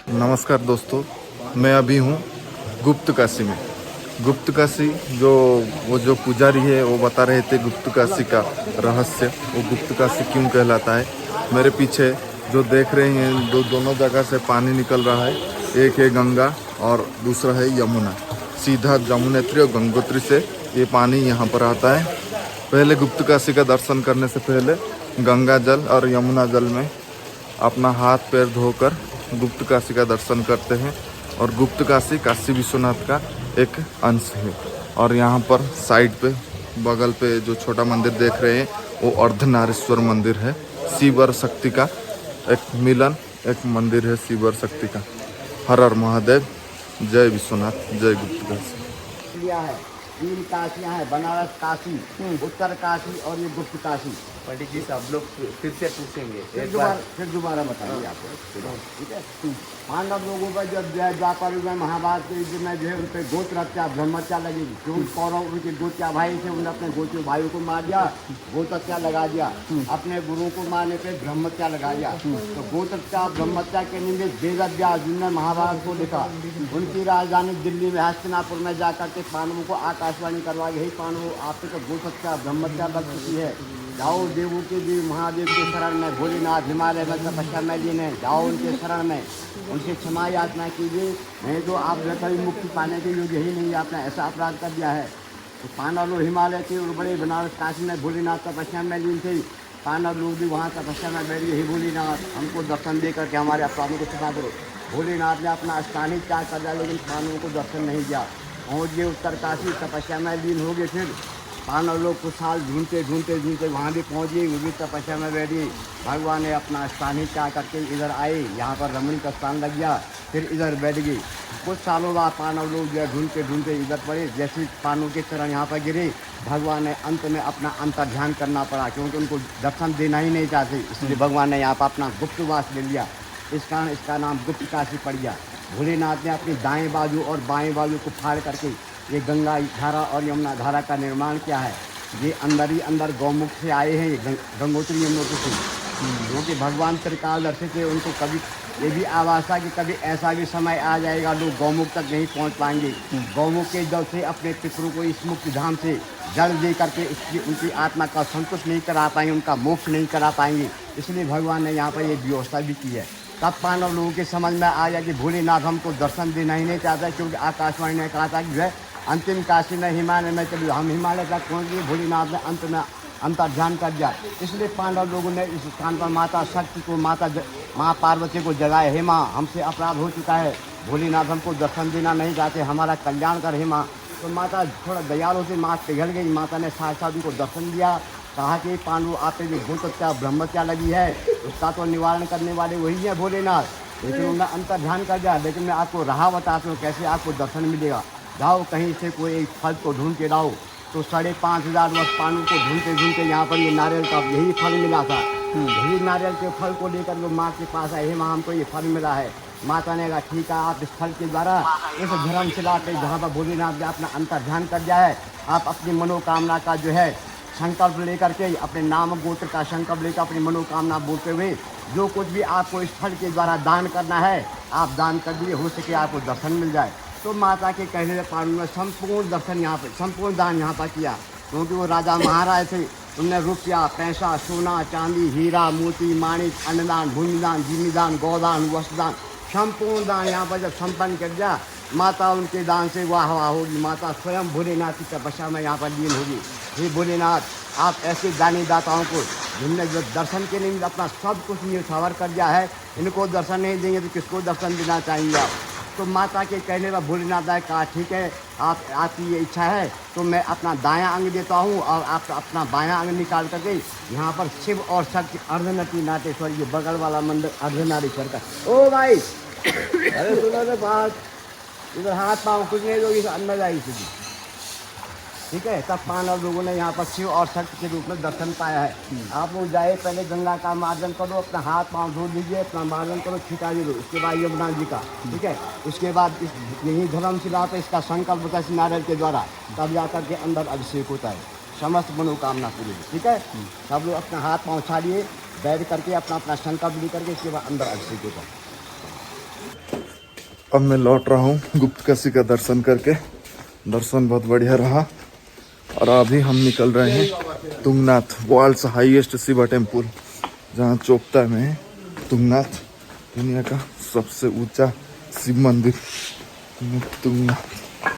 नमस्कार दोस्तों, मैं अभी हूँ गुप्त काशी में। गुप्त काशी जो पुजारी है वो बता रहे थे गुप्त काशी का रहस्य, वो गुप्त काशी क्यों कहलाता है। मेरे पीछे जो देख रहे हैं दोनों जगह से पानी निकल रहा है, एक है गंगा और दूसरा है यमुना। सीधा जमुनेत्री और गंगोत्री से ये पानी यहाँ पर आता है। पहले गुप्त काशी का दर्शन करने से पहले गंगा जल और यमुना जल में अपना हाथ पैर धोकर गुप्त काशी का दर्शन करते हैं। और गुप्त काशी काशी विश्वनाथ का एक अंश है। और यहाँ पर साइड पे बगल पे जो छोटा मंदिर देख रहे हैं वो अर्धनारीश्वर मंदिर है। शिव और शक्ति का एक मिलन, एक मंदिर है शिव और शक्ति का। हर हर महादेव, जय विश्वनाथ, जय गुप्त काशी। लिया है 3 काशियाँ हैं, बनारस काशी, उत्तर काशी और ये गुप्त काशी। पंडित जी सब लोग फिर से पूछेंगे, फिर दोबारा बताइए आपको, ठीक है। पांडव लोगों पर जब द्वापर युग में महाभारत के युग में जो है उन पर गोत्र हत्या ब्रह्मत्या लगेगी, क्योंकि कौरव उनके गोत्या भाई थे, उन्होंने अपने गोत्र भाइयों को मार दिया, गोत्र हत्या लगा दिया। अपने गुरुओं को मारने पे ब्रह्मत्या लगा दिया। तो गोत्र हत्या ब्रह्मत्या के निमित्त वेदव्यास जिन्होंने महाभारत को लिखा, उनकी राजधानी दिल्ली में हस्तिनापुर में जाकर के पांडवों को आकाशवाणी करवा गई, पांडवों आपसे तो गोत्र हत्या ब्रह्मत्या लग चुकी है, जाओ देवों के देव महादेव के शरण में, भोलेनाथ हिमालय में तपस्या में लीन है, जाओ उनके शरण में, उनसे क्षमा याचना कीजिए, नहीं तो आप कभी मुक्ति पाने के योग्य ही नहीं, आपने ऐसा अपराध कर दिया है। तो पांडव लोग हिमालय के और बड़े बनारस काशी में भोलेनाथ तपस्या में लीन थे। पांडव लोग भी वहाँ तपस्या में बैठ गए, ही भोलेनाथ हमको दर्शन दे करके हमारे अपराधों को क्षमा करो। भोलेनाथ ने अपना स्थान ही त्याग कर दिया, लेकिन पांडवों को दर्शन नहीं दिया। पहुँच गए उत्तर काशी, तपस्या में लीन हो गए। फिर पांडव लोग कुछ साल ढूंढते ढूंढते वहाँ भी पहुँच गए, वो भी तपस्या में बैठी। भगवान ने अपना स्थान ही क्या करके इधर आए, यहाँ पर रमणी का स्थान लग गया, फिर इधर बैठ गए। कुछ सालों बाद पांडव लोग जो ढूंढते ढूंढते इधर पड़े, जैसे पांडवों के चरण यहाँ पर गिरे, भगवान ने अंत में अपना अंतर ध्यान करना पड़ा, क्योंकि उनको दर्शन देना ही नहीं चाहते, इसलिए भगवान ने यहाँ पर अपना गुप्तवास ले लिया। इस कारण इसका नाम गुप्त काशी पड़ गया। भोलेनाथ ने अपनी दाएँ बाजू और बाएँ बाजू को फाड़ करके ये गंगा धारा और यमुना धारा का निर्माण किया है। ये अंदर ही अंदर गौमुख से आए हैं, ये गंगोत्री यमुनोत्री से, क्योंकि भगवान त्रिकालदर्शी थे। उनको कभी ये भी आवाज़ था कि कभी ऐसा भी समय आ जाएगा लोग गौमुख तक नहीं पहुंच पाएंगे, गौमुख के जल से अपने पितरों को इस मुक्ति धाम से जल दे करके उनकी आत्मा का संतुष्ट नहीं करा पाएंगे, उनका मोक्ष नहीं करा पाएंगे। इसलिए भगवान ने यहाँ पर ये व्यवस्था भी की है। तब पांडव लोगों के समझ में आया कि भोलेनाथ हमको दर्शन देना ही नहीं चाहता, क्योंकि आकाशवाणी ने कहा था कि जो है अंतिम काशी में हिमालय में चलिए, हम हिमालय तक पहुँच गए। भोलेनाथ ने अंत में अंतर ध्यान कर दिया। इसलिए पांडव लोगों ने इस स्थान पर माता शक्ति को, माँ पार्वती को जगाए, हे माँ हमसे अपराध हो चुका है, भोलेनाथ हमको दर्शन देना नहीं चाहते, हमारा कल्याण कर हे माँ। तो माता थोड़ा दयालु से माँ पिघल गई। माता ने साक्षात उनको दर्शन दिया, कहा कि पांडु आप पे जो भूत हत्या ब्रह्मत्या लगी है उसका तो निवारण करने वाले वही है भोलेनाथ, लेकिन उन्होंने अंतर ध्यान कर दिया। लेकिन मैं आपको राह बताता हूँ कैसे आपको दर्शन मिलेगा। जाओ कहीं से कोई एक फल को ढूंढ के लाओ। तो 5,500 वर्ष पांडु को ढूंढते ढूंढते यहाँ पर ये नारियल का यही फल मिला था। यही नारियल के फल को लेकर वो माँ के पास आए, हे माँ हमको ये फल मिला है। माता ने कहा ठीक है, आप इस फल के द्वारा इस धर्मशिला पे जहाँ पर भोलेनाथ ने अपना अंतर ध्यान कर दिया है, आप अपनी मनोकामना का जो है संकल्प लेकर के, अपने नाम गोत्र का संकल्प लेकर अपनी मनोकामना बोलते हुए जो कुछ भी आपको इस फल के द्वारा दान करना है आप दान कर दीजिए, हो सके आपको दर्शन मिल जाए। तो माता के कहने से पांडु ने संपूर्ण दर्शन यहाँ पर, संपूर्ण दान यहाँ पर किया, क्योंकि वो राजा महाराज थे। उनने रुपया पैसा सोना चांदी हीरा मोती माणिक अन्नदान भूमिदान जीविदान गौदान वस्त्रदान संपूर्ण दान यहाँ पर जब संपन्न कर दिया, माता उनके दान से वाह वाह होगी। माता स्वयं भोलेनाथ की तपस्या में यहाँ पर लीन होगी। हे भोलेनाथ, आप ऐसे दानी दाताओं को जिनने जो दर्शन के लिए अपना सब कुछ न्यौछावर कर दिया है, इनको दर्शन नहीं देंगे तो किसको दर्शन देना चाहेंगे आप। तो माता के कहने पर भोलेनाथ ने कहा ठीक है, आपकी ये इच्छा है तो मैं अपना दायां अंग देता हूँ और आप अपना बायां अंग निकाल करके यहाँ पर शिव और शक्ति अर्धनटी नाटेश्वर, ये बगल वाला मंदिर अर्धनारीश्वर का। ओ भाई अरे सुनो तो बात, इधर हाथ पाँव कुछ नहीं दोगी, अंदर आई सीधी। ठीक है, तब पांडव लोगों ने यहाँ पर शिव और शक्ति के रूप में दर्शन पाया है। आप लोग जाए, पहले गंगा का मार्जन करो, अपना हाथ पाँव धो लीजिए, अपना मार्जन करो, छिटा लो, उसके बाद यमुना जी का, ठीक है। उसके बाद यही धर्मशिला पे इसका संकल्प होता है नारियल के द्वारा, तब जाकर के अंदर अभिषेक होता है, समस्त मनोकामना पूरी, ठीक है। सब लोग अपना हाथ पाँव छाड़िए, बैठ करके अपना अपना संकल्प ले करके इसके बाद अंदर अभिषेक होता है। अब मैं लौट रहा हूँ गुप्तकाशी का दर्शन करके। दर्शन बहुत बढ़िया रहा और अभी हम निकल रहे हैं Tungnath, world's highest Shiva temple, जहाँ चोपता में है तुंगनाथ, दुनिया का सबसे ऊंचा शिव मंदिर तुंगनाथ।